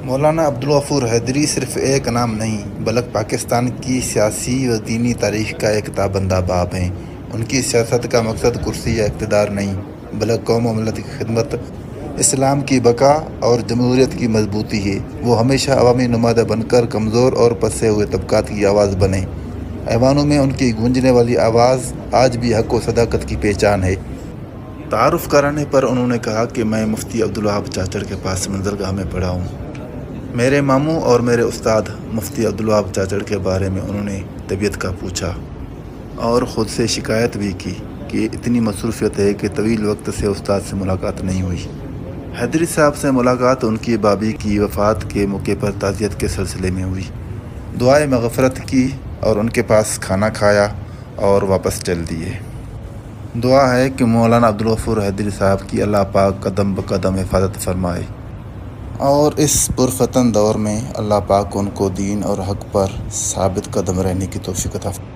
مولانا عبدالغفور حیدری صرف ایک نام نہیں بلکہ پاکستان کی سیاسی و دینی تاریخ کا ایک تابندہ باب ہیں۔ ان کی سیاست کا مقصد کرسی یا اقتدار نہیں بلکہ قوم و ملت کی خدمت، اسلام کی بقا اور جمہوریت کی مضبوطی ہے۔ وہ ہمیشہ عوامی نمائندہ بن کر کمزور اور پسے ہوئے طبقات کی آواز بنے۔ ایوانوں میں ان کی گونجنے والی آواز آج بھی حق و صداقت کی پہچان ہے۔ تعارف کرانے پر انہوں نے کہا کہ میں مفتی عبدالوہاب چاچڑ کے پاس منزلگاہ میں پڑھا ہوں۔ میرے ماموں اور میرے استاد مفتی عبدالوہاب چاچڑ کے بارے میں انہوں نے طبیعت کا پوچھا اور خود سے شکایت بھی کی کہ اتنی مصروفیت ہے کہ طویل وقت سے استاد سے ملاقات نہیں ہوئی۔ حیدری صاحب سے ملاقات ان کی بابی کی وفات کے موقع پر تعزیت کے سلسلے میں ہوئی، دعائے مغفرت کی اور ان کے پاس کھانا کھایا اور واپس چل دیے۔ دعا ہے کہ مولانا عبدالغفور حیدری صاحب کی اللہ پاک قدم بقدم حفاظت فرمائے اور اس پرفتن دور میں اللہ پاک ان کو دین اور حق پر ثابت قدم رہنے کی توفیق عطا فرمائے۔